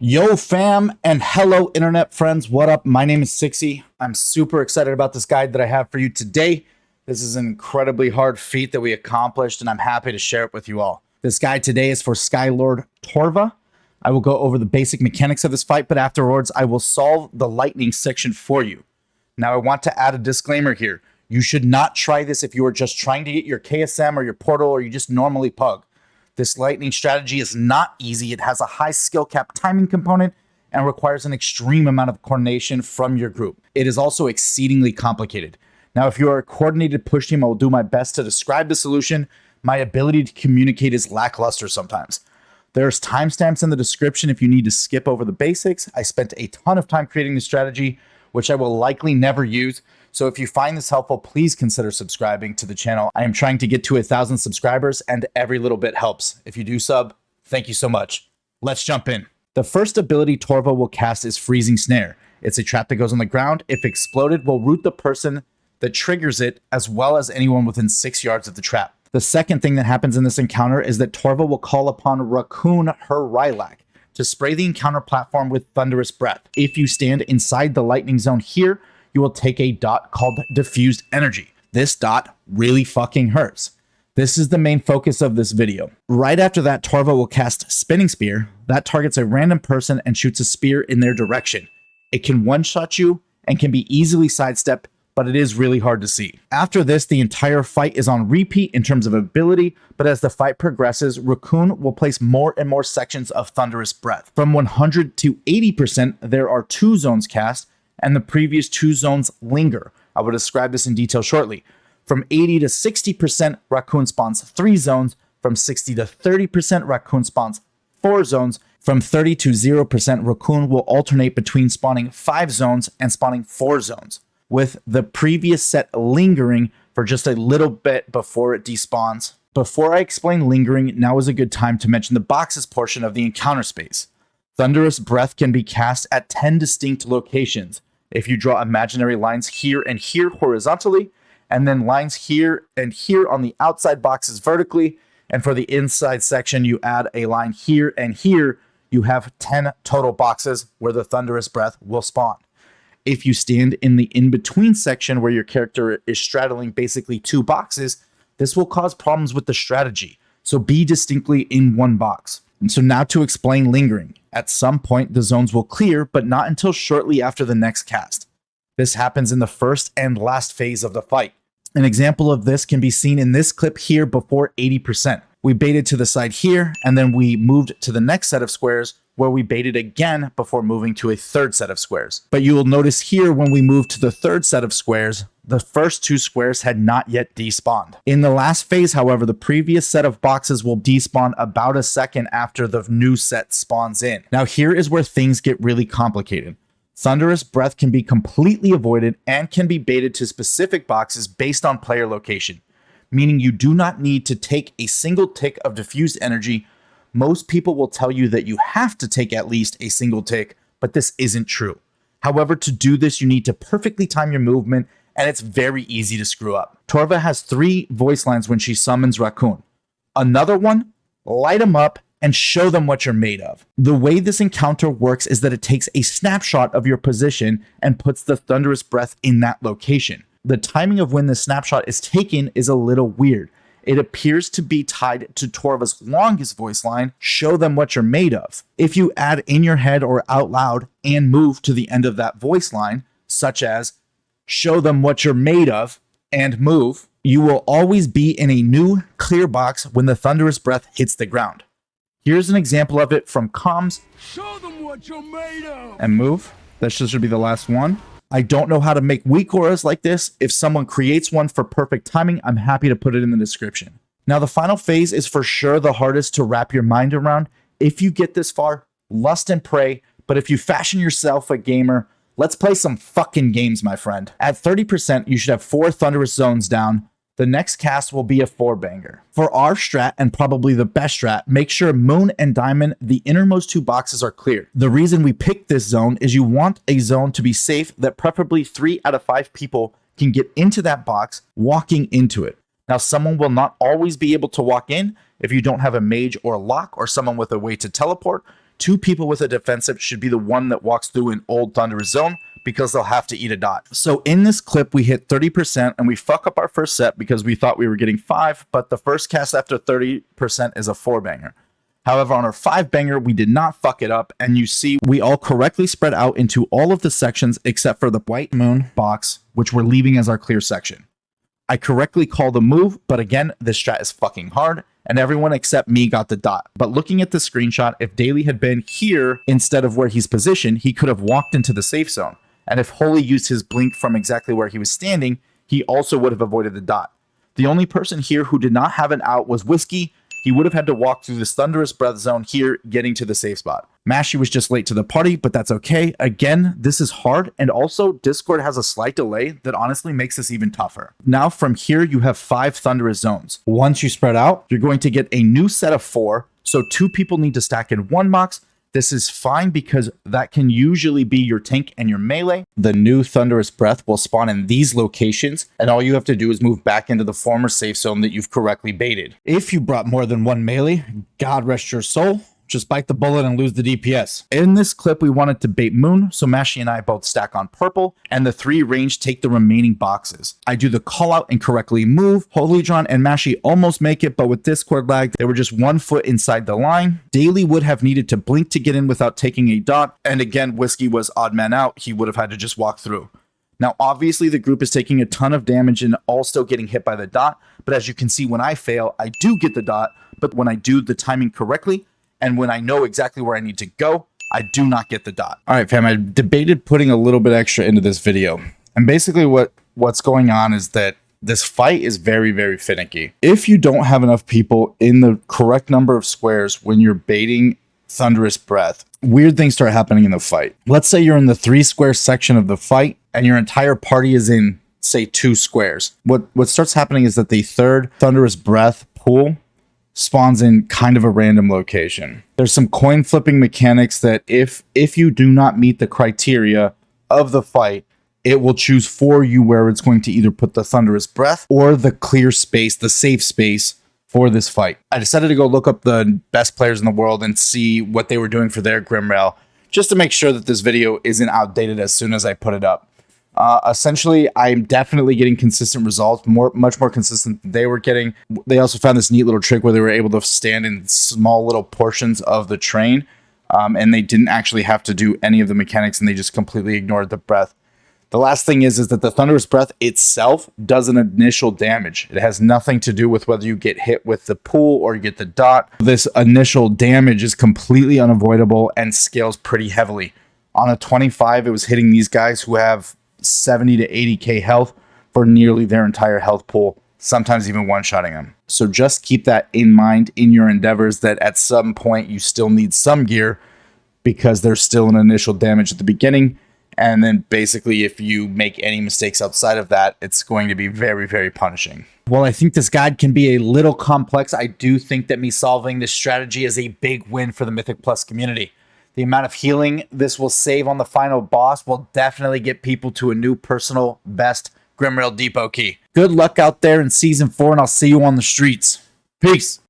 Yo fam and hello internet friends, what up? My name is Sixy. I'm super excited about this guide that I have for you today. This is an incredibly hard feat that we accomplished and I'm happy to share it with you all. This guide today is for Skylord Tovra. I will go over the basic mechanics of this fight, but afterwards I will solve the lightning section for you. Now I want to add a disclaimer here. You should not try this if you are just trying to get your KSM or your portal or you just normally pug. This lightning strategy is not easy. It has a high skill cap timing component and requires an extreme amount of coordination from your group. It is also exceedingly complicated. Now, if you are a coordinated push team, I will do my best to describe the solution. My ability to communicate is lackluster sometimes. There's timestamps in the description if you need to skip over the basics. I spent a ton of time creating this strategy, which I will likely never use. So if you find this helpful, please consider subscribing to the channel. I am trying to get to 1,000 subscribers and every little bit helps. If you do sub, thank you so much. Let's jump in. The first ability Tovra will cast is Freezing Snare. It's a trap that goes on the ground. If exploded, will root the person that triggers it as well as anyone within 6 yards of the trap. The second thing that happens in this encounter is that Tovra will call upon Raccoon her Rylak to spray the encounter platform with Thunderous Breath. If you stand inside the lightning zone here, you will take a dot called Diffused Energy. This dot really fucking hurts. This is the main focus of this video. Right after that, Tovra will cast Spinning Spear. That targets a random person and shoots a spear in their direction. It can one-shot you and can be easily sidestepped, but it is really hard to see. After this, the entire fight is on repeat in terms of ability, but as the fight progresses, Raccoon will place more and more sections of Thunderous Breath. From 100 to 80%, there are 2 zones cast, and the previous 2 zones linger. I will describe this in detail shortly. From 80 to 60%, Raccoon spawns 3 zones. From 60 to 30%, Raccoon spawns 4 zones. From 30 to 0%, Raccoon will alternate between spawning 5 zones and spawning 4 zones, with the previous set lingering for just a little bit before it despawns. Before I explain lingering, now is a good time to mention the boxes portion of the encounter space. Thunderous Breath can be cast at 10 distinct locations. If you draw imaginary lines here and here horizontally, and then lines here and here on the outside boxes vertically, and for the inside section, you add a line here and here, you have 10 total boxes where the Thunderous Breath will spawn. If you stand in the in-between section where your character is straddling basically 2 boxes, this will cause problems with the strategy. So be distinctly in one box. And so now to explain lingering. At some point, the zones will clear, but not until shortly after the next cast. This happens in the first and last phase of the fight. An example of this can be seen in this clip here before 80%. We baited to the side here, and then we moved to the next set of squares where we baited again before moving to a third set of squares. But you will notice here when we move to the third set of squares, the first 2 squares had not yet despawned. In the last phase, however, the previous set of boxes will despawn about a second after the new set spawns in. Now here is where things get really complicated. Thunderous Breath can be completely avoided and can be baited to specific boxes based on player location, meaning you do not need to take a single tick of diffused energy. Most people will tell you that you have to take at least a single tick, but this isn't true. However, to do this, you need to perfectly time your movement, and it's very easy to screw up. Tovra has 3 voice lines when she summons Raccoon. Another one, light them up and show them what you're made of. The way this encounter works is that it takes a snapshot of your position and puts the Thunderous Breath in that location. The timing of when the snapshot is taken is a little weird. It appears to be tied to Tovra's longest voice line, show them what you're made of. If you add in your head or out loud and move to the end of that voice line, such as show them what you're made of and move, you will always be in a new clear box when the Thunderous Breath hits the ground. Here's an example of it from comms. Show them what you're made of. And move. That should be the last one. I don't know how to make weak auras like this. If someone creates one for perfect timing, I'm happy to put it in the description. Now, the final phase is for sure the hardest to wrap your mind around. If you get this far, lust and pray. But if you fashion yourself a gamer, let's play some fucking games, my friend. At 30%, you should have 4 Thunderous Zones down. The next cast will be a 4-banger. For our strat, and probably the best strat, make sure Moon and Diamond, the innermost 2 boxes, are cleared. The reason we picked this zone is you want a zone to be safe that preferably 3 out of 5 people can get into that box walking into it. Now, someone will not always be able to walk in. If you don't have a mage or a lock or someone with a way to teleport, 2 people with a defensive should be the one that walks through an old Thunderous zone because they'll have to eat a dot. So in this clip, we hit 30% and we fuck up our first set because we thought we were getting 5, but the first cast after 30% is a 4-banger. However, on our 5-banger, we did not fuck it up, and you see we all correctly spread out into all of the sections except for the white moon box, which we're leaving as our clear section. I correctly called the move, but again, this strat is fucking hard, and everyone except me got the dot. But looking at the screenshot, if Daly had been here instead of where he's positioned, he could have walked into the safe zone. And if Holy used his blink from exactly where he was standing, he also would have avoided the dot. The only person here who did not have an out was Whiskey. He would have had to walk through this Thunderous Breath zone here, getting to the safe spot. Mashy was just late to the party, but that's okay. Again, this is hard, and also Discord has a slight delay that honestly makes this even tougher. Now from here, you have 5 Thunderous zones. Once you spread out, you're going to get a new set of 4, so 2 people need to stack in 1 box. This is fine because that can usually be your tank and your melee. The new Thunderous Breath will spawn in these locations, and all you have to do is move back into the former safe zone that you've correctly baited. If you brought more than 1 melee, God rest your soul, just bite the bullet and lose the DPS. In this clip, we wanted to bait Moon, so Mashy and I both stack on purple, and the 3 range take the remaining boxes. I do the call out and correctly move. Holytron and Mashy almost make it, but with Discord lag, they were just 1 foot inside the line. Daly would have needed to blink to get in without taking a dot, and again, Whiskey was odd man out. He would have had to just walk through. Now, obviously, the group is taking a ton of damage and all still getting hit by the dot, but as you can see, when I fail, I do get the dot, but when I do the timing correctly, and when I know exactly where I need to go, I do not get the dot. All right, fam, I debated putting a little bit extra into this video. And basically what's going on is that this fight is very, very finicky. If you don't have enough people in the correct number of squares when you're baiting Thunderous Breath, weird things start happening in the fight. Let's say you're in the 3-square section of the fight and your entire party is in, say, 2 squares. What starts happening is that the 3rd Thunderous Breath pool spawns in kind of a random location. There's some coin flipping mechanics that if you do not meet the criteria of the fight, it will choose for you where it's going to either put the Thunderous Breath or the clear space, the safe space for this fight. I decided to go look up the best players in the world and see what they were doing for their Grimrail, just to make sure that this video isn't outdated as soon as I put it up. Essentially, I'm definitely getting consistent results, much more consistent than they were getting. They also found this neat little trick where they were able to stand in small little portions of the train, and they didn't actually have to do any of the mechanics, and they just completely ignored the breath. The last thing is that the Thunderous Breath itself does an initial damage. It has nothing to do with whether you get hit with the pool or you get the dot. This initial damage is completely unavoidable and scales pretty heavily. On a 25, it was hitting these guys who have 70 to 80k health for nearly their entire health pool, sometimes even one-shotting them. So just keep that in mind in your endeavors, that at some point you still need some gear because there's still an initial damage at the beginning, and then basically if you make any mistakes outside of that, it's going to be very, very punishing. While I think this guide can be a little complex, I do think that me solving this strategy is a big win for the Mythic Plus community. The amount of healing this will save on the final boss will definitely get people to a new personal best Grimrail Depot key. Good luck out there in Season 4, and I'll see you on the streets. Peace.